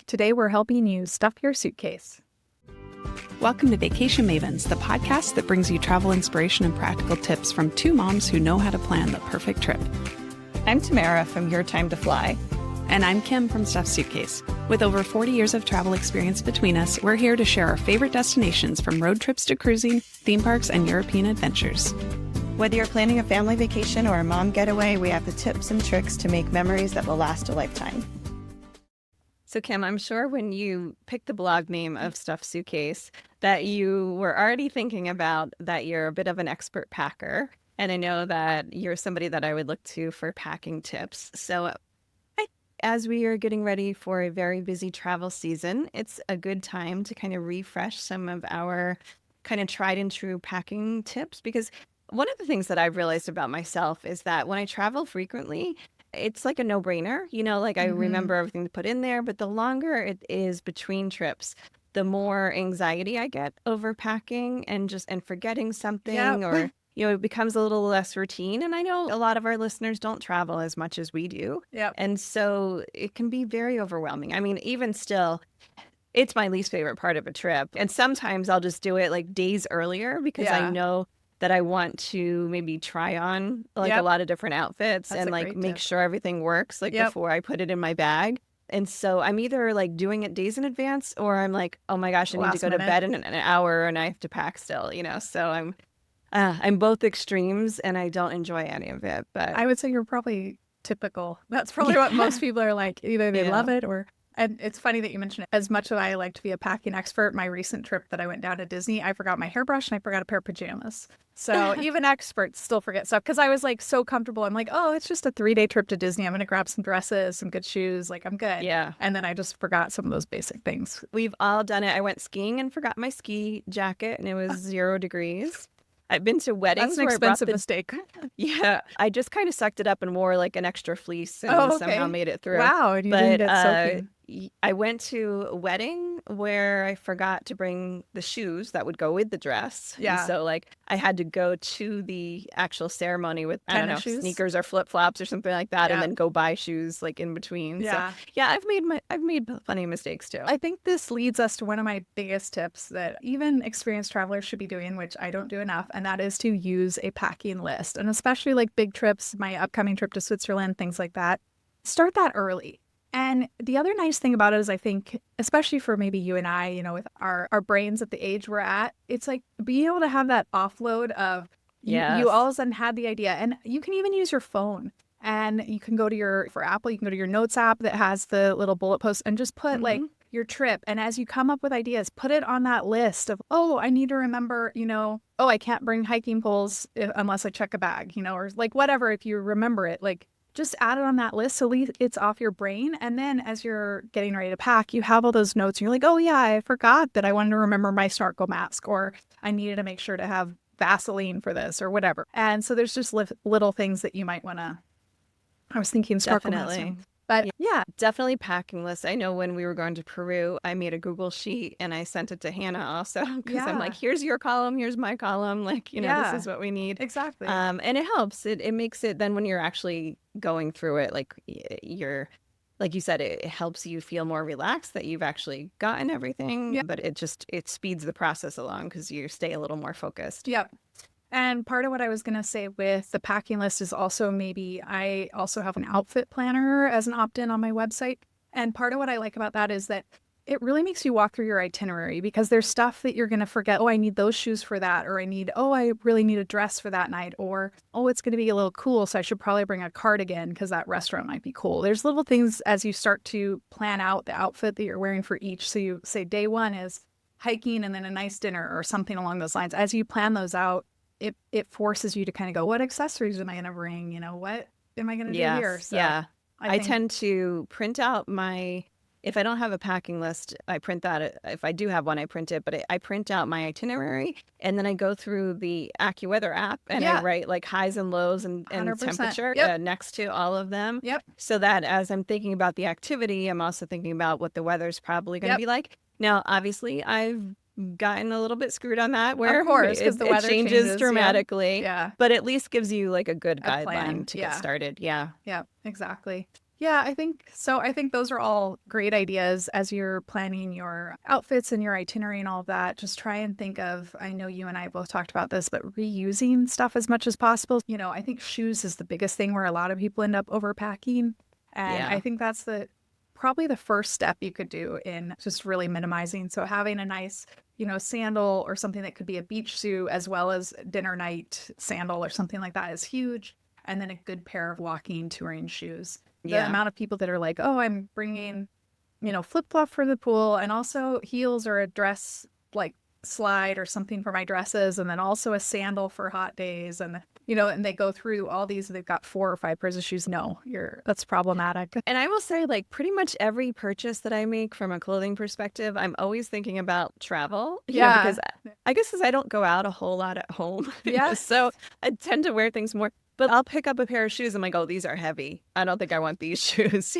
Today we're helping you stuff your suitcase. Welcome to Vacation Mavens, the podcast that brings you travel inspiration and practical tips from two moms who know how to plan the perfect trip. I'm Tamara from Your Time to Fly. And I'm Kim from Stuffed Suitcase. With over 40 years of travel experience between us, we're here to share our favorite destinations from road trips to cruising, theme parks, and European adventures. Whether you're planning a family vacation or a mom getaway, we have the tips and tricks to make memories that will last a lifetime. So Kim, I'm sure when you picked the blog name of Stuffed Suitcase that you were already thinking about that you're a bit of an expert packer. And I know that you're somebody that I would look to for packing tips. So as we are getting ready for a very busy travel season, it's a good time to kind of refresh some of our kind of tried and true packing tips, because one of the things that I've realized about myself is that when I travel frequently, it's like a no-brainer. I remember everything to put in there, but the longer it is between trips, the more anxiety I get over packing and forgetting something, or it becomes a little less routine. And I know a lot of our listeners don't travel as much as we do. Yep. And so it can be very overwhelming. I mean, even still, it's my least favorite part of a trip. And sometimes I'll just do it like days earlier because I know that I want to maybe try on a lot of different outfits. That's and make sure everything works before I put it in my bag. And so I'm either doing it days in advance, or I'm like, oh my gosh, I need to go to bed in an hour and I have to pack still, So I'm both extremes and I don't enjoy any of it. But I would say you're probably typical. That's probably what most people are like. Either they love it or... And it's funny that you mentioned it. As much as I like to be a packing expert, my recent trip that I went down to Disney, I forgot my hairbrush and I forgot a pair of pajamas. So even experts still forget stuff because I was so comfortable. I'm like, oh, it's just a 3-day trip to Disney. I'm going to grab some dresses, some good shoes. I'm good. Yeah. And then I just forgot some of those basic things. We've all done it. I went skiing and forgot my ski jacket and it was 0 degrees. I've been to weddings. That's an expensive mistake. Yeah. I just kind of sucked it up and wore an extra fleece and somehow made it through. Wow. And you didn't get soaking. I went to a wedding where I forgot to bring the shoes that would go with the dress. Yeah. And so I had to go to the actual ceremony with, I don't know, shoes? sneakers or flip-flops or something like that, and then go buy shoes in between. Yeah. So, yeah, I've made plenty of mistakes too. I think this leads us to one of my biggest tips that even experienced travelers should be doing, which I don't do enough, and that is to use a packing list. And especially big trips, my upcoming trip to Switzerland, things like that, start that early. And the other nice thing about it is I think, especially for maybe you and I, with our brains at the age we're at, it's being able to have that offload of you all of a sudden had the idea. And you can even use your phone. And you can go to for Apple, you can go to your notes app that has the little bullet posts and just put your trip. And as you come up with ideas, put it on that list of, oh, I need to remember, I can't bring hiking poles unless I check a bag, or whatever, if you remember it, just add it on that list so it's off your brain. And then as you're getting ready to pack, you have all those notes. And you're like, oh, yeah, I forgot that I wanted to remember my snorkel mask, or I needed to make sure to have Vaseline for this or whatever. And so there's just little things that you might want to. I was thinking snorkel mask. But yeah, definitely packing lists. I know when we were going to Peru, I made a Google sheet and I sent it to Hannah also because I'm like, here's your column, here's my column. This is what we need. Exactly. And it helps. It makes it then when you're actually going through it, you're, like you said, it helps you feel more relaxed that you've actually gotten everything. Yeah. But it speeds the process along because you stay a little more focused. Yep. And part of what I was going to say with the packing list is also maybe I also have an outfit planner as an opt-in on my website. And part of what I like about that is that it really makes you walk through your itinerary because there's stuff that you're going to forget. Oh, I need those shoes for that. Or I really need a dress for that night. Or, oh, it's going to be a little cool, so I should probably bring a cardigan because that restaurant might be cool. There's little things as you start to plan out the outfit that you're wearing for each. So you say day one is hiking and then a nice dinner or something along those lines. As you plan those out, it forces you to kind of go, what accessories am I going to bring? What am I going to do here? So yeah. I tend to print out if I don't have a packing list, I print that. If I do have one, I print it. But I print out my itinerary and then I go through the AccuWeather app and I write highs and lows and temperature next to all of them. Yep. So that as I'm thinking about the activity, I'm also thinking about what the weather's probably going to be like. Now, obviously, I've gotten a little bit screwed on that where of course, because the weather changes dramatically. Yeah. But at least gives you a good guideline to get started. Yeah. Yeah, exactly. Yeah, I think so. I think those are all great ideas as you're planning your outfits and your itinerary and all of that. Just try and think of, I know you and I both talked about this, but reusing stuff as much as possible. I think shoes is the biggest thing where a lot of people end up overpacking. And I Yeah. think that's probably the first step you could do in just really minimizing. So having a nice, sandal or something that could be a beach shoe as well as dinner night sandal or something like that is huge. And then a good pair of walking touring shoes. The Yeah. amount of people that are like, oh, I'm bringing, flip flop for the pool and also heels or a dress like slide or something for my dresses, and then also a sandal for hot days. And they go through all these, they've got 4 or 5 pairs of shoes. No, that's problematic. And I will say, like, pretty much every purchase that I make from a clothing perspective, I'm always thinking about travel, Yeah. because I guess because I don't go out a whole lot at home. Yes. So I tend to wear things more. But I'll pick up a pair of shoes. I'm like, oh, these are heavy. I don't think I want these shoes.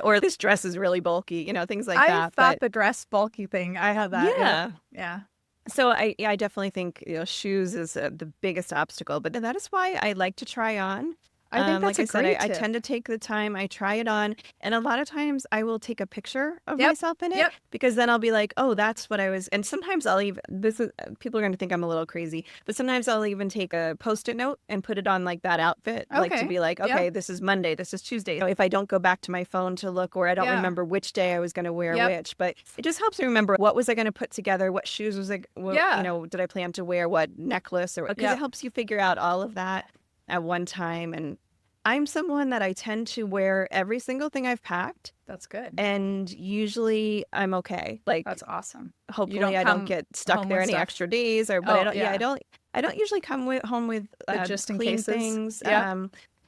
Or this dress is really bulky, things like I that. thought But the dress bulky thing, I had that. Yeah. yeah. Yeah. So I definitely think shoes is the biggest obstacle, but that is why I like to try on. I think that's Like I a said, great I tip. tend to take the time, I try it on, and a lot of times I will take a picture of Yep. myself in it Yep. because then I'll be like, oh, that's what I was. And sometimes I'll even this is people are going to think I'm a little crazy, but sometimes I'll even take a Post-it note and put it on like that outfit, like to Okay. be like, Yep. okay, this is Monday, this is Tuesday. If I don't go back to my phone to look, or I don't Yeah. remember which day I was going to wear Yep. which, but it just helps me remember what was I going to put together, what shoes was I, Yeah. did I plan to wear, what necklace, or because Yep. it helps you figure out all of that at one time. And I'm someone that I tend to wear every single thing I've packed, That's good. and usually I'm okay. Like, That's awesome. You hopefully don't I don't come get stuck home there with any stuff. extra days, or but I Oh, don't. Yeah, yeah. I don't usually come home with The just in clean cases. things. Yeah.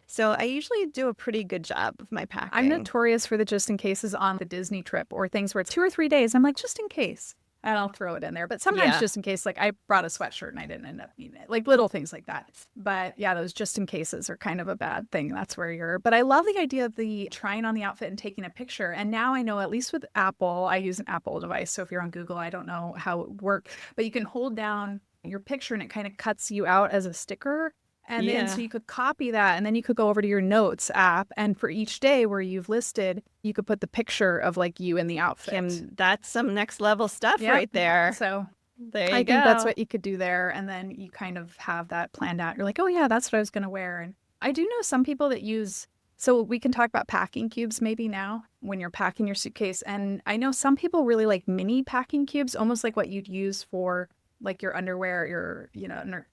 So I usually do a pretty good job of my I'm packing. notorious for the just in cases on the Disney trip or things where it's 2 or 3 days. I'm like, just in case. And I'll throw it in there. But sometimes Yeah. just in case, like I brought a sweatshirt and I didn't end up needing it. Like little things like that. But yeah, those just in cases are kind of a bad thing. That's where but I love the idea of the trying on the outfit and taking a picture. And now I know, at least with Apple, I use an Apple device. So if you're on Google, I don't know how it works, but you can hold down your picture and it kind of cuts you out as a sticker. And then so Yeah. you could copy that and then you could go over to your notes app. And for each day where you've listed, you could put the picture of like you in the outfit. Kim, that's some next level stuff Yep. right there. So There you I go. think that's what you could do there. And then you kind of have that planned out. You're like, oh, yeah, that's what I was going to wear. And I do know some people that use, so we can talk about packing cubes maybe now when you're packing your suitcase. And I know some people really like mini packing cubes, almost like what you'd use for like your underwear, your,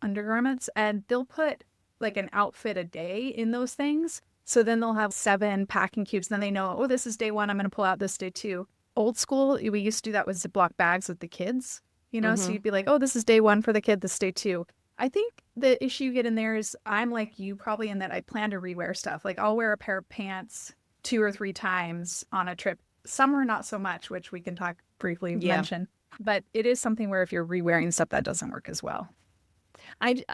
undergarments. And they'll put like an outfit a day in those things. So then they'll have 7 packing cubes. Then they know, oh, this is day 1. I'm going to pull out this day 2. Old school, we used to do that with Ziploc bags with the kids. So you'd be like, oh, this is day 1 for the kid, this day 2. I think the issue you get in there is I'm like you probably in that I plan to rewear stuff. Like I'll wear a pair of pants 2 or 3 times on a trip. Summer, not so much, which we can talk briefly mention. But it is something where if you're rewearing stuff, that doesn't work as well.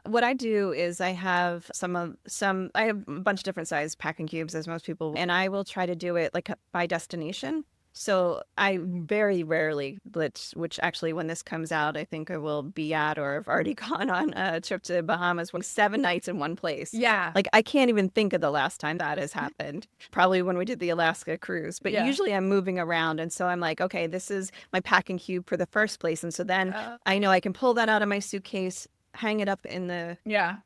What I do is I have I have a bunch of different size packing cubes, as most people, and I will try to do it like by destination. So I very rarely, which actually when this comes out, I think I will be at or have already gone on a trip to Bahamas, 7 nights in one place. Yeah. Like I can't even think of the last time that has happened. Probably when we did the Alaska cruise, but Yeah. usually I'm moving around. And so I'm like, okay, this is my packing cube for the first place. And so then I know I can pull that out of my suitcase, hang it up in the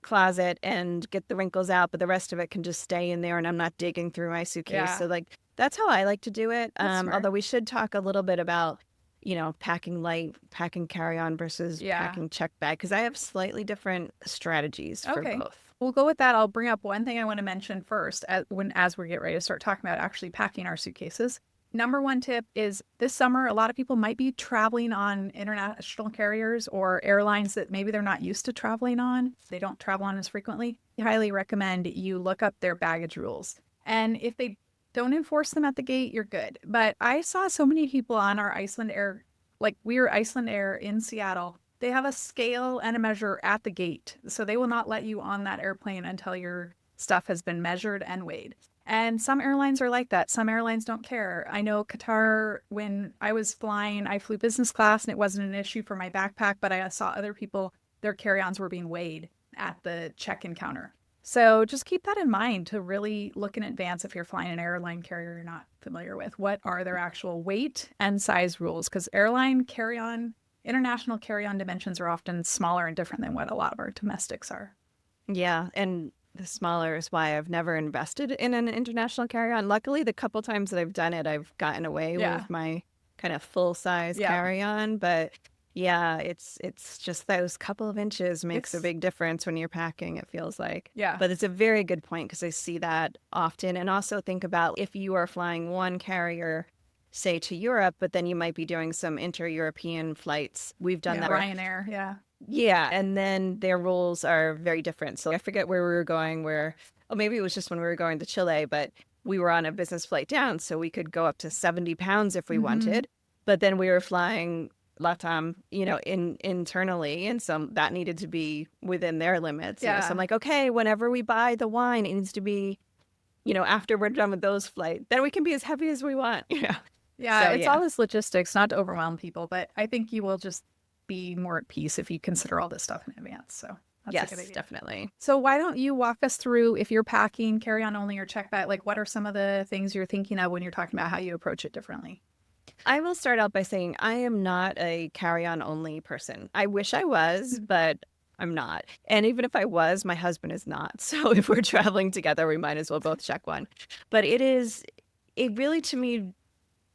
closet and get the wrinkles out, but the rest of it can just stay in there and I'm not digging through my suitcase. Yeah. So like that's how I like to do it. That's smart. Although we should talk a little bit about, packing light, packing carry-on versus packing check bag, because I have slightly different strategies for both. We'll go with that. I'll bring up one thing I want to mention first as we get ready to start talking about actually packing our suitcases. Number 1 tip is this summer, a lot of people might be traveling on international carriers or airlines that maybe they're not used to traveling on. They don't travel on as frequently. I highly recommend you look up their baggage rules. And if they don't enforce them at the gate, you're good. But I saw so many people on our Iceland Air, like we were Iceland Air in Seattle. They have a scale and a measure at the gate. So they will not let you on that airplane until your stuff has been measured and weighed. And some airlines are like that. Some airlines don't care. I know Qatar, when I was flying, I flew business class and it wasn't an issue for my backpack, but I saw other people, their carry-ons were being weighed at the check-in counter. So just keep that in mind to really look in advance if you're flying an airline carrier you're not familiar with. What are their actual weight and size rules? Because airline carry-on, international carry-on dimensions are often smaller and different than what a lot of our domestics are. Yeah, and the smaller is why I've never invested in an international carry-on. Luckily, the couple times that I've done it, I've gotten away Yeah. with my kind of full-size Yeah. carry-on. But yeah, it's just those couple of inches makes a It's, big difference when you're packing, it feels like. yeah. But it's a very good point because I see that often. And also think about if you are flying one carrier, say to Europe, but then you might be doing some inter-European flights. We've done Yeah. that. Ryanair. Yeah. Yeah, and then their rules are very different. So I forget where we were going, oh, maybe it was just when we were going to Chile, but we were on a business flight down, so we could go up to 70 pounds if we Mm-hmm. wanted. But then we were flying LATAM, internally, and so that needed to be within their limits. So I'm Yeah. like, okay, whenever we buy the wine, it needs to be, after we're done with those flights, then we can be as heavy as we want. Yeah. Yeah. So It's yeah. all this logistics, not to overwhelm people, but I think you will just be more at peace if you consider all this stuff in advance. So that's a good Yes, idea. definitely. So why don't you walk us through if you're packing carry-on only or check bag, like what are some of the things you're thinking of when you're talking about how you approach it differently? I will start out by saying I am not a carry-on only person. I wish I was, but I'm not. And even if I was, my husband is not. So if we're traveling together, we might as well both check one. But it really, to me,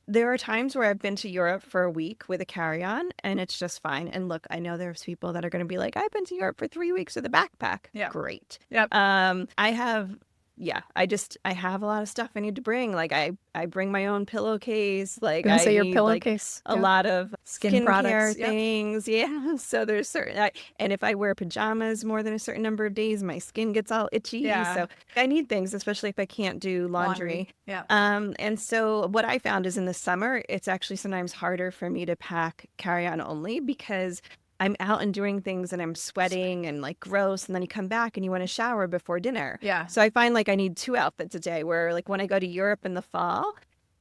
there are times where I've been to Europe for a week with a carry-on and it's just fine. And look, I know there's people that are going to be like, I've been to Europe for 3 weeks with a backpack. Yeah. Great. Yep. I have a lot of stuff I need to bring. Like I bring my own pillowcase. Like Gonna I say your need like pillowcase. a Yeah. lot of Skin skincare products. Yep. things. Yeah. So there's and if I wear pajamas more than a certain number of days, my skin gets all itchy. Yeah. So I need things, especially if I can't do laundry. Yeah. And so what I found is in the summer, it's actually sometimes harder for me to pack carry-on only because I'm out and doing things and I'm sweating and like gross. And then you come back and you want to shower before dinner. Yeah. So I find like I need 2 outfits a day where like when I go to Europe in the fall,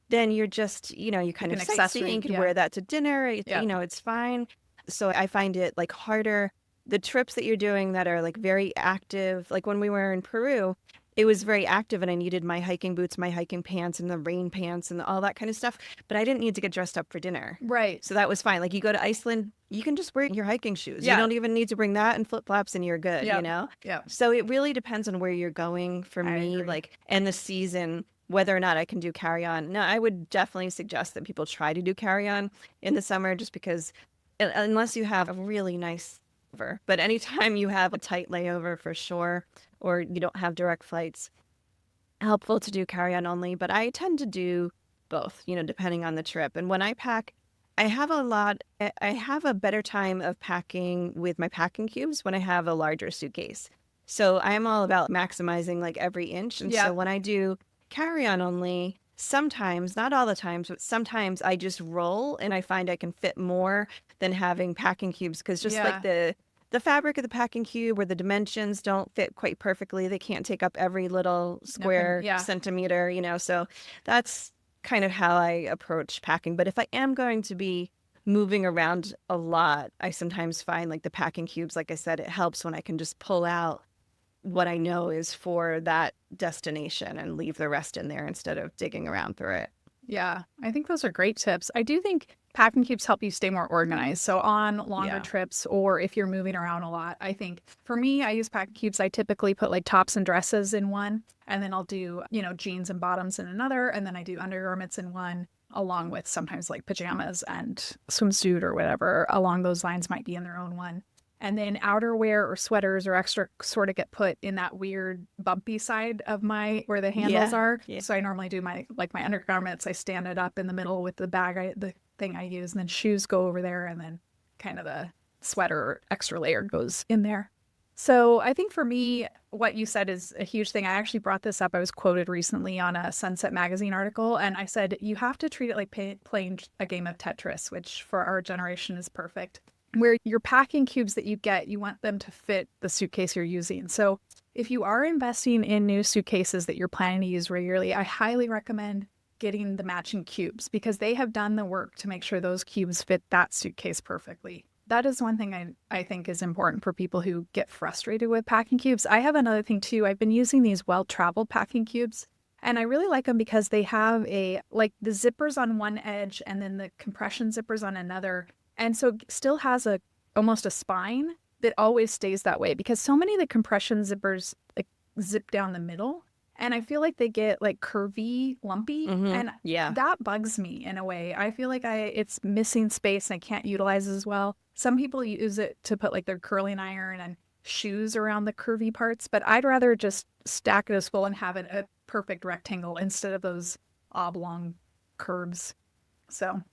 then you're just, you kind of can accessory, sightseeing, you can yeah. wear that to dinner, Yeah. it's fine. So I find it like harder. The trips that you're doing that are like very active, like when we were in Peru, it was very active and I needed my hiking boots, my hiking pants and the rain pants and all that kind of stuff. But I didn't need to get dressed up for dinner. Right. So that was fine. Like you go to Iceland, you can just wear your hiking shoes. Yeah. You don't even need to bring that and flip-flops and you're good, Yeah. So it really depends on where you're going for I me, agree. like, and the season, whether or not I can do carry-on. No, I would definitely suggest that people try to do carry-on in the summer just because unless you have a really nice layover. But anytime you have a tight layover for sure, or you don't have direct flights, helpful to do carry-on only. But I tend to do both, depending on the trip. And when I pack, I have a better time of packing with my packing cubes when I have a larger suitcase. So I'm all about maximizing like every inch. And Yeah. so when I do carry-on only, sometimes, not all the times, but sometimes I just roll and I find I can fit more than having packing cubes because just like the fabric of the packing cube or the dimensions don't fit quite perfectly. They can't take up every little square yeah. centimeter, so that's kind of how I approach packing. But if I am going to be moving around a lot, I sometimes find like the packing cubes, like I said, it helps when I can just pull out what I know is for that destination and leave the rest in there instead of digging around through it. Yeah. I think those are great tips. I do think packing cubes help you stay more organized. So on longer trips or if you're moving around a lot, I think for me, I use packing cubes. I typically put like tops and dresses in one, and then I'll do, jeans and bottoms in another, and then I do undergarments in one, along with sometimes like pajamas and swimsuit or whatever along those lines might be in their own one. And then outerwear or sweaters or extra sort of get put in that weird bumpy side of where the handles are. Yeah. So I normally do my undergarments. I stand it up in the middle with the the thing I use, and then shoes go over there, and then kind of the sweater or extra layer goes in there. So I think for me, what you said is a huge thing. I actually brought this up. I was quoted recently on a Sunset magazine article, and I said, you have to treat it like playing a game of Tetris, which for our generation is perfect. Where your packing cubes that you get, you want them to fit the suitcase you're using. So if you are investing in new suitcases that you're planning to use regularly, I highly recommend getting the matching cubes because they have done the work to make sure those cubes fit that suitcase perfectly. That is one thing I think is important for people who get frustrated with packing cubes. I have another thing too. I've been using these well-traveled packing cubes, and I really like them because they have like the zippers on one edge and then the compression zippers on another. And so it still has almost a spine that always stays that way, because so many of the compression zippers like zip down the middle. And I feel like they get like curvy, lumpy, and Yeah. that bugs me in a way. I feel like it's missing space and I can't utilize it as well. Some people use it to put like their curling iron and shoes around the curvy parts, but I'd rather just stack it as full and have it a perfect rectangle instead of those oblong curves. So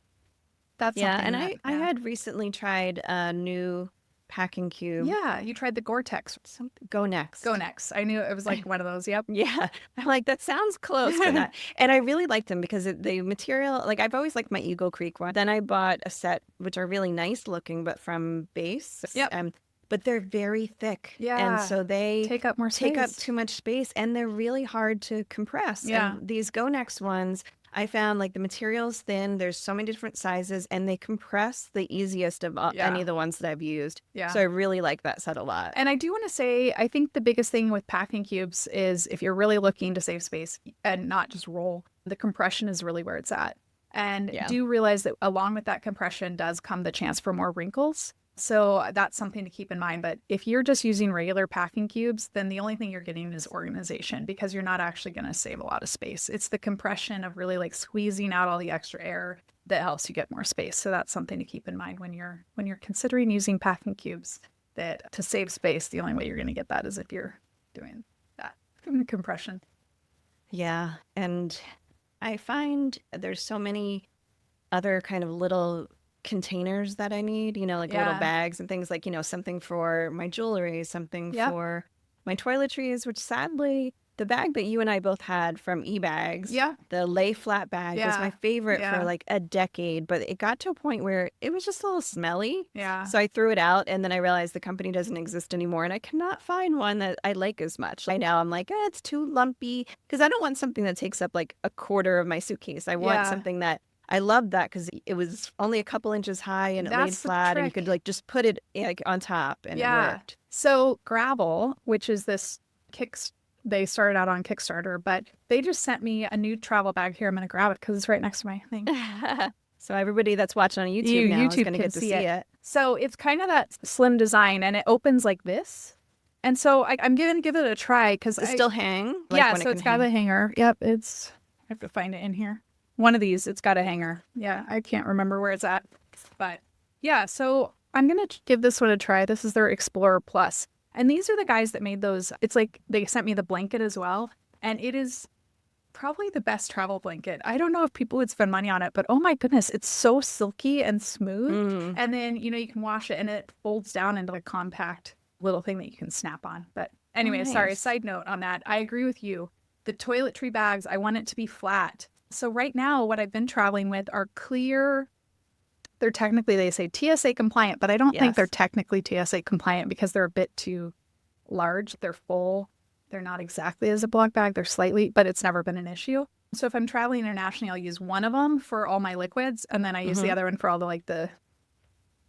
that's Yeah, something and that, I had recently tried a new packing cube. yeah, you tried the Gore-Tex. Something Go Next. Go Next. I knew it was like one of those. Yep. Yeah, I'm like, that sounds close to that. And I really liked them because the material, like I've always liked my Eagle Creek one. Then I bought a set, which are really nice looking, but from Base. Yep. But they're very thick. Yeah. And so they Take up more take up space. too much space and they're really hard to compress. Yeah. And these Go Next ones, I found like the material's thin. There's so many different sizes and they compress the easiest of any of the ones that I've used. Yeah. So I really like that set a lot. And I do want to say, I think the biggest thing with packing cubes is if you're really looking to save space and not just roll, the compression is really where it's at. And do realize that along with that compression does come the chance for more wrinkles. So that's something to keep in mind. But if you're just using regular packing cubes, then the only thing you're getting is organization, because you're not actually going to save a lot of space. It's the compression of really like squeezing out all the extra air that helps you get more space. So that's something to keep in mind when you're considering using packing cubes, that to save space, the only way you're going to get that is if you're doing that compression. Yeah. And I find there's so many other kind of little containers that I need, like little bags and things, like, something for my jewelry, something for my toiletries, which sadly the bag that you and I both had from eBags, the lay flat bag was my favorite for like a decade, but it got to a point where it was just a little smelly. Yeah. So I threw it out, and then I realized the company doesn't exist anymore, and I cannot find one that I like as much. Right now I'm like, it's too lumpy, because I don't want something that takes up like a quarter of my suitcase. I want something that I loved that because it was only a couple inches high and it laid flat, and you could like just put it like on top, and it worked. So Gravel, which is this they started out on Kickstarter, but they just sent me a new travel bag here. I'm going to grab it because it's right next to my thing. So everybody that's watching on YouTube now is going to get to see it. So it's kind of that slim design, and it opens like this. And so I'm going to give it a try because Does it still hang? Like so it's got a hanger. Yep, I have to find it in here. One of these, it's got a hanger. Yeah, I can't remember where it's at. But yeah, so I'm going to give this one a try. This is their Explorer Plus. And these are the guys that made those. It's like they sent me the blanket as well. And it is probably the best travel blanket. I don't know if people would spend money on it, but oh my goodness, it's so silky and smooth. And then, you can wash it and it folds down into a compact little thing that you can snap on. But anyway, sorry, side note on that. I agree with you. The toiletry bags, I want it to be flat. So right now, what I've been traveling with are clear. They're technically, they say TSA compliant, but I don't think they're technically TSA compliant because they're a bit too large. They're full. They're not exactly as a Ziploc bag. They're slightly, but it's never been an issue. So if I'm traveling internationally, I'll use one of them for all my liquids, and then I use the other one for all the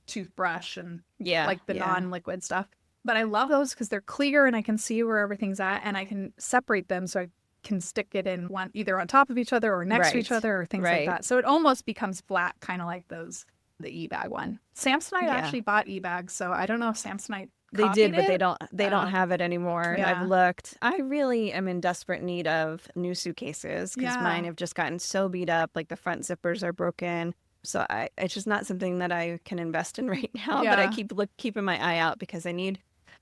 toothbrush and like the non-liquid stuff. But I love those because they're clear and I can see where everything's at, and I can separate them so I can stick it in one either on top of each other or next to each other or things like that. So it almost becomes flat, kind of like the eBag one. Samsonite actually bought eBags, so I don't know if Samsonite they did, but it. they don't have it anymore. I've looked. I really am in desperate need of new suitcases because mine have just gotten so beat up. Like the front zippers are broken. So it's just not something that I can invest in right now. But I keep keeping my eye out because I need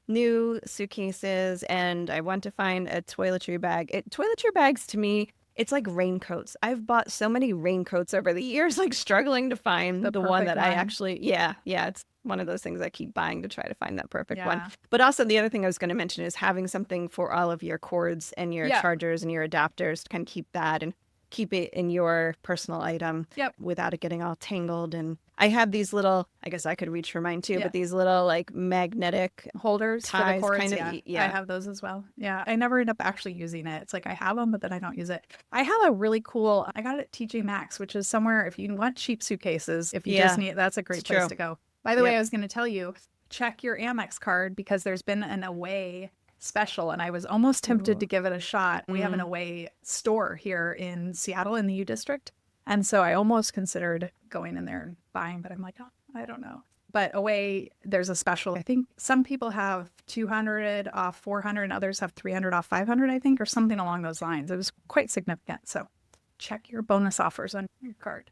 new suitcases, and I want to find a toiletry bag. Toiletry bags to me, it's like raincoats. I've bought so many raincoats over the years, like struggling to find the one that I actually, it's one of those things I keep buying to try to find that perfect one. But also the other thing I was going to mention is having something for all of your cords and your chargers and your adapters to kind of keep that and keep it in your personal item without it getting all tangled. And I have these little, I guess I could reach for mine too, but these little like magnetic holders ties, for the cords. kind of, I have those as well. Yeah, I never end up actually using it. It's like I have them, but then I don't use it. I have a really cool, I got it at TJ Maxx, which is somewhere if you want cheap suitcases, if you just need, that's a great place to go. By the way, Yep. I was going to tell you, check your Amex card because there's been an away special and I was almost tempted to Ooh. give it a shot. We have an Mm. away store here in Seattle in the U District. And so I almost considered going in there and buying, but I'm like, oh, I don't know. But away, there's a special. I think some people have 200 off 400 and others have 300 off 500, I think, or something along those lines. It was quite significant. So check your bonus offers on your card.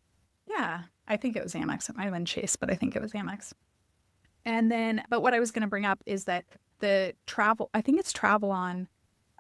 Yeah, I think it was Amex. It might have been Chase, but I think it was Amex. And then, but what I was going to bring up is that the travel, I think it's Travel On.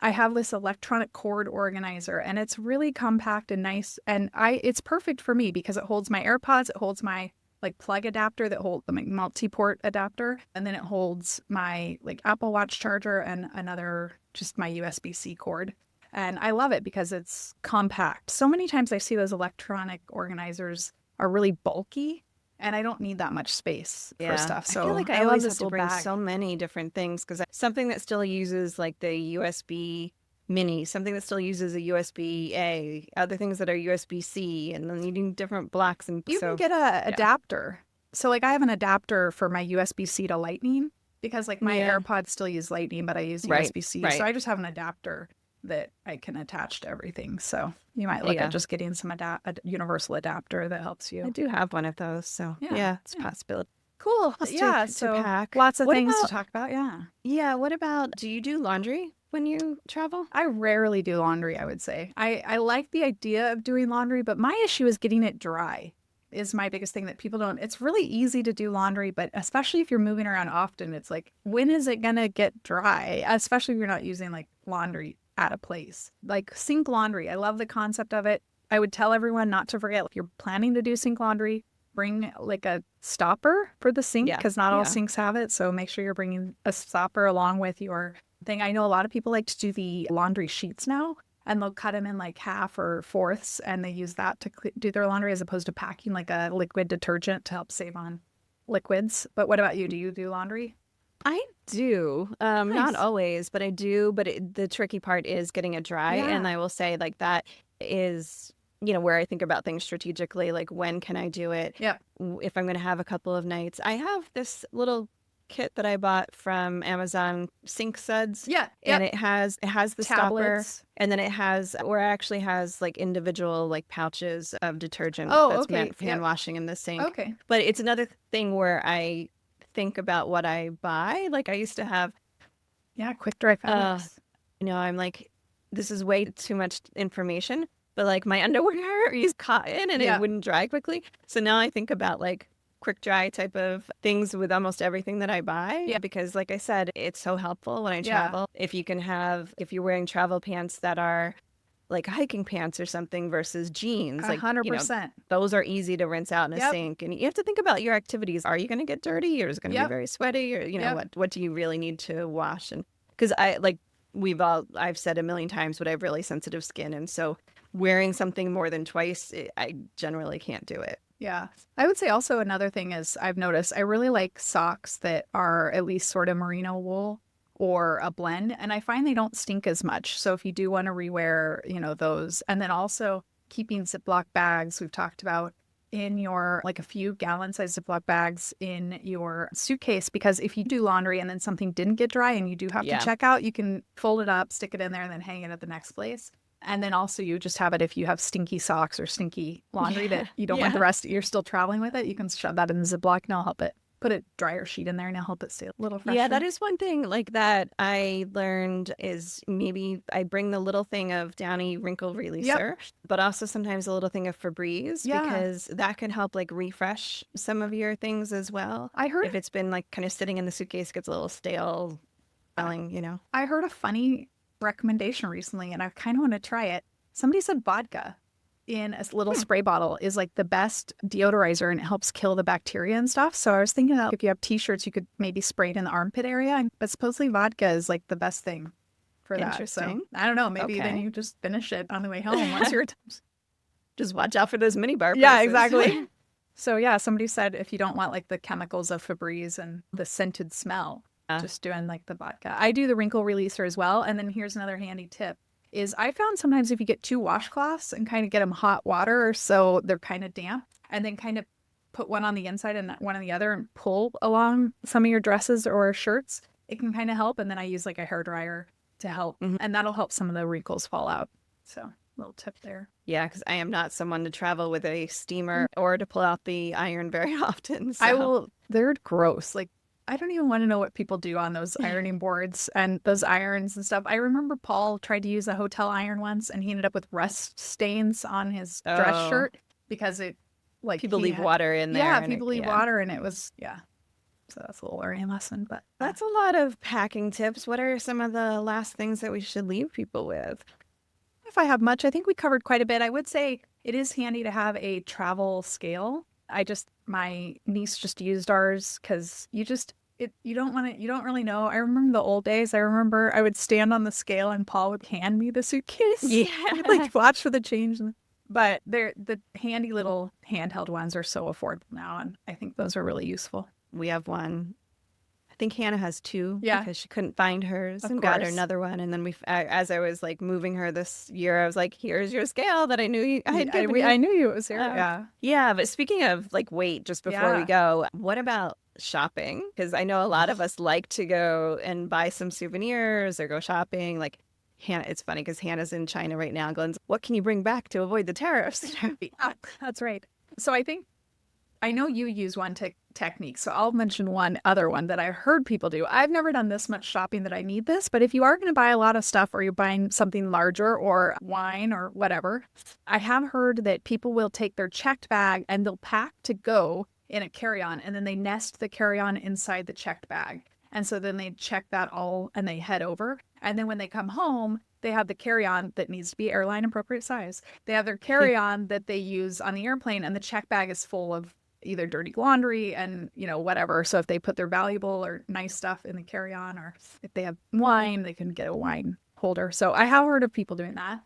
I have this electronic cord organizer and it's really compact and nice. And it's perfect for me because it holds my AirPods, it holds my like plug adapter that holds the multi-port adapter. And then it holds my like Apple Watch charger and another, just my USB-C cord. And I love it because it's compact. So many times I see those electronic organizers are really bulky and I don't need that much space for stuff. So I feel like I love always this have to little bring bag. so many different things because something that still uses like the USB mini, something that still uses a USB A, other things that are USB C, and then you need different blocks. And You so, can get a adapter. So like I have an adapter for my USB-C to Lightning because like my Yeah. AirPods still use Lightning, but I use Right, USB-C. right. So I just have an adapter that I can attach to everything. So you might look Yeah. at just getting some a universal adapter that helps I you. do have one of those. So, Yeah, it's a yeah. possibility. Cool. Else Yeah. to So pack. lots of What things to about- talk about. Yeah. Yeah. What about, do you do laundry when you travel? I rarely do laundry, I would say. I like the idea of doing laundry, but my issue is getting it dry is my biggest thing that people don't. It's really easy to do laundry, but especially if you're moving around often, it's like, when is it going to get dry? Especially if you're not using like laundry at a place. Like sink laundry. I love the concept of it. I would tell everyone not to forget if you're planning to do sink laundry, bring like a stopper for the sink Yeah, because not all yeah. sinks have it. So make sure you're bringing a stopper along with your thing. I know a lot of people like to do the laundry sheets now and they'll cut them in like half or fourths and they use that to do their laundry as opposed to packing like a liquid detergent to help save on liquids. But what about you? Do you do laundry? I do. Not Nice. always, but I do. But the tricky part is getting it dry. Yeah. And I will say, like, that is, where I think about things strategically. Like, when can I do it? Yep. If I'm going to have a couple of nights. I have this little kit that I bought from Amazon, sink suds. Yeah. And it has the stopper, Tablets. and then it actually has like individual like pouches of detergent Oh, that's okay. meant for hand Yep. washing in the sink. Okay. But it's another thing where I think about what I buy. Like I used to have, Yeah. Quick dry fabrics. I'm like, this is way too much information. But like my underwear is cotton and Yeah. it wouldn't dry quickly. So now I think about like quick dry type of things with almost everything that I buy. Yeah. Because like I said, it's so helpful when I Yeah. travel. If you're wearing travel pants that are like hiking pants or something versus jeans, like 100%. those are easy to rinse out in a Yep. sink. And you have to think about your activities. Are you going to get dirty or is it going to Yep. be very sweaty or, Yep. what do you really need to wash? And because I've said a million times, but I have really sensitive skin. And so wearing something more than twice, I generally can't do it. Yeah. I would say also another thing is I've noticed I really like socks that are at least sort of merino wool or a blend. And I find they don't stink as much. So if you do want to rewear, those. And then also keeping Ziploc bags, we've talked about in your like a few gallon size Ziploc bags in your suitcase, because if you do laundry and then something didn't get dry and you do have Yeah. to check out, you can fold it up, stick it in there and then hang it at the next place. And then also you just have it if you have stinky socks or stinky laundry that you don't want the rest, you're still traveling with it, you can shove that in the Ziploc and it'll help it. Put a dryer sheet in there and it'll help it stay a little fresher. Yeah, that is one thing like that I learned is maybe I bring the little thing of Downy wrinkle releaser, but also sometimes a little thing of Febreze Yeah. because that can help like refresh some of your things as well. I heard If it's been like kind of sitting in the suitcase, gets a little stale smelling. I heard a funny recommendation recently and I kind of want to try it. Somebody said vodka in a little spray bottle is like the best deodorizer and it helps kill the bacteria and stuff. So I was thinking that if you have t-shirts, you could maybe spray it in the armpit area. But supposedly vodka is like the best thing for that. So Interesting. I don't know. Maybe then Okay. you just finish it on the way home once you're Just watch out for those mini bar Yeah, purses. exactly. So yeah, somebody said if you don't want like the chemicals of Febreze and the scented smell, just doing like the vodka. I do the wrinkle releaser as well. And then here's another handy tip is I found sometimes if you get 2 washcloths and kind of get them hot water so they're kind of damp and then kind of put one on the inside and one on the other and pull along some of your dresses or shirts, it can kind of help. And then I use like a hair dryer to help, and that'll help some of the wrinkles fall out. So little tip there. Yeah, because I am not someone to travel with a steamer or to pull out the iron very often. So. They're gross. Like, I don't even want to know what people do on those ironing boards and those irons and stuff. I remember Paul tried to use a hotel iron once and he ended up with rust stains on his dress shirt because it, like, people leave water in there. Yeah, people leave water, and it was, So that's a little learning lesson, but that's a lot of packing tips. What are some of the last things that we should leave people with? If I have much, I think we covered quite a bit. I would say it is handy to have a travel scale. My niece just used ours because you don't really know. I remember the old days. I remember I would stand on the scale and Paul would hand me the suitcase. Yeah. I'd like watch for the change. But the handy little handheld ones are so affordable now, and I think those are really useful. We have one. I think Hannah has two because she couldn't find hers and got her another one. And then as I was like moving her this year, I was like, here's your scale that I knew I knew you it was here. Yeah. Yeah. But speaking of like weight, just before we go, what about shopping? Because I know a lot of us like to go and buy some souvenirs or go shopping. Like Hannah, it's funny because Hannah's in China right now going, what can you bring back to avoid the tariffs? That's right. So I know you use one technique, so I'll mention one other one that I heard people do. I've never done this much shopping that I need this, but if you are going to buy a lot of stuff or you're buying something larger or wine or whatever, I have heard that people will take their checked bag and they'll pack to go in a carry-on, and then they nest the carry-on inside the checked bag. And so then they check that all and they head over. And then when they come home, they have the carry-on that needs to be airline appropriate size. They have their carry-on that they use on the airplane, and the check bag is full of either dirty laundry and, whatever. So if they put their valuable or nice stuff in the carry-on, or if they have wine, they can get a wine holder. So I have heard of people doing that.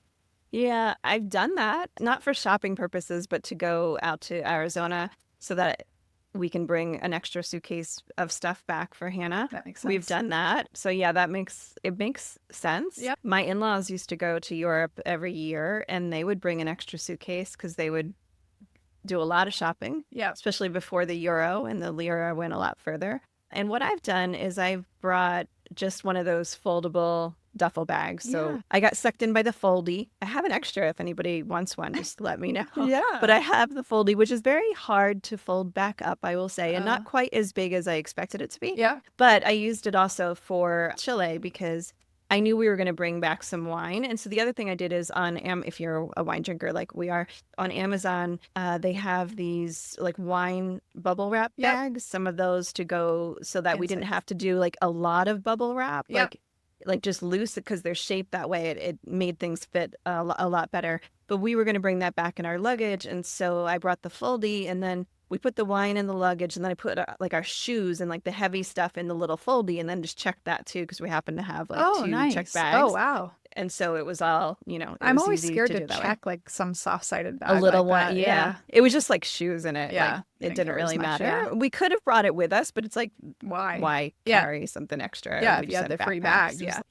Yeah, I've done that, not for shopping purposes, but to go out to Arizona so that we can bring an extra suitcase of stuff back for Hannah. That makes sense. We've done that. So yeah, it makes sense. Yep. My in-laws used to go to Europe every year, and they would bring an extra suitcase because they would do a lot of shopping, especially before the euro and the lira went a lot further. And what I've done is I've brought just one of those foldable duffel bags. So I got sucked in by the foldy. I have an extra if anybody wants one, just let me know. But I have the foldy, which is very hard to fold back up, I will say, and not quite as big as I expected it to be. Yeah. But I used it also for Chile because I knew we were going to bring back some wine. And so the other thing I did is if you're a wine drinker like we are, on Amazon, they have these like wine bubble wrap bags, some of those to go so that we didn't have to do like a lot of bubble wrap, like just loose, because they're shaped that way. It made things fit a lot better. But we were going to bring that back in our luggage. And so I brought the foldy, and then we put the wine in the luggage, and then I put like our shoes and like the heavy stuff in the little foldy, and then just checked that too because we happen to have like two checked bags. Oh, wow. And so it was all, I'm always scared to check like some soft-sided bag. A little like one, that. yeah. It was just like shoes in it. Yeah. Like, it didn't really matter. Yeah. We could have brought it with us, but it's like, why carry something extra? Yeah, if you had the free bags. Yeah.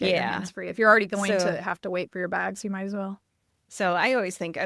It's free. If you're already going to have to wait for your bags, you might as well. So I always think,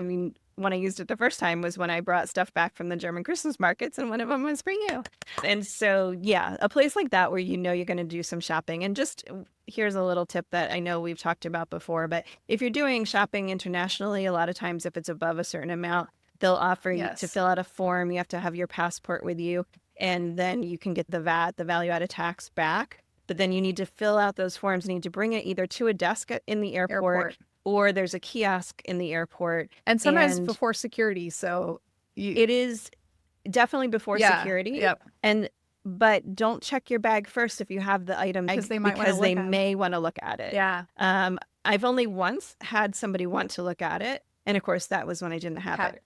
when I used it the first time was when I brought stuff back from the German Christmas markets, and one of them was for you. And so, yeah, a place like that where you're going to do some shopping. And just here's a little tip that I know we've talked about before, but if you're doing shopping internationally, a lot of times if it's above a certain amount, they'll offer you to fill out a form. You have to have your passport with you, and then you can get the VAT, the value added tax, back. But then you need to fill out those forms. You need to bring it either to a desk in the airport. Or there's a kiosk in the airport. And sometimes before security. So it is definitely before security. Yep. But don't check your bag first if you have the item because they may want to look at it. Yeah. I've only once had somebody want to look at it. And of course, that was when I didn't have it.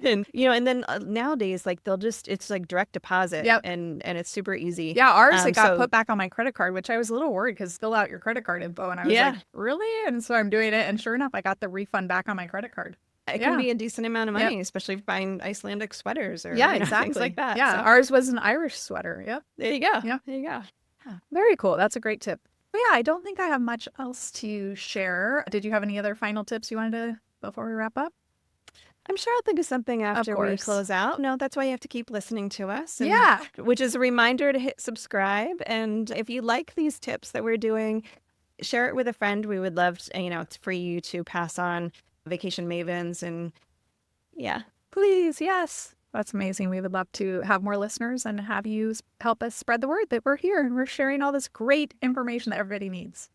And and then nowadays, like it's like direct deposit, and it's super easy. Yeah, ours it got put back on my credit card, which I was a little worried because fill out your credit card info, and I was like, really? And so I'm doing it, and sure enough, I got the refund back on my credit card. It can be a decent amount of money, especially if buying Icelandic sweaters or exactly things like that. Yeah, ours was an Irish sweater. Yep. There you go. Yeah, there you go. Yeah. Very cool. That's a great tip. But yeah, I don't think I have much else to share. Did you have any other final tips you wanted to before we wrap up? I'm sure I'll think of something after we course. close out. No, that's why you have to keep listening to us. And, Yeah. which is a reminder to hit subscribe. And if you like these tips that we're doing, share it with a friend. We would love, for you to pass on Vacation Mavens. And yeah, Please, yes. That's amazing. We would love to have more listeners and have you help us spread the word that we're here and we're sharing all this great information that everybody needs.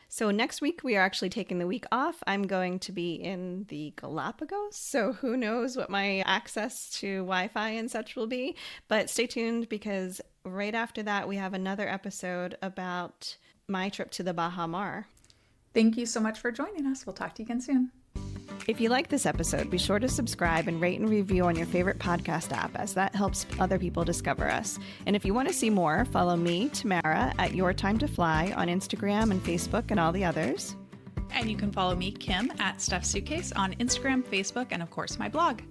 so next week we are actually taking the week off. I'm going to be in the Galapagos, so who knows what my access to Wi-Fi and such will be. But stay tuned, because right after that we have another episode about my trip to the Baha Mar. Thank you so much for joining us. We'll talk to you again soon. If you like this episode, be sure to subscribe and rate and review on your favorite podcast app, as that helps other people discover us. And if you want to see more, follow me, Tamara, at Your Time to Fly on Instagram and Facebook and all the others. And you can follow me, Kim, at Stuffed Suitcase on Instagram, Facebook, and of course my blog.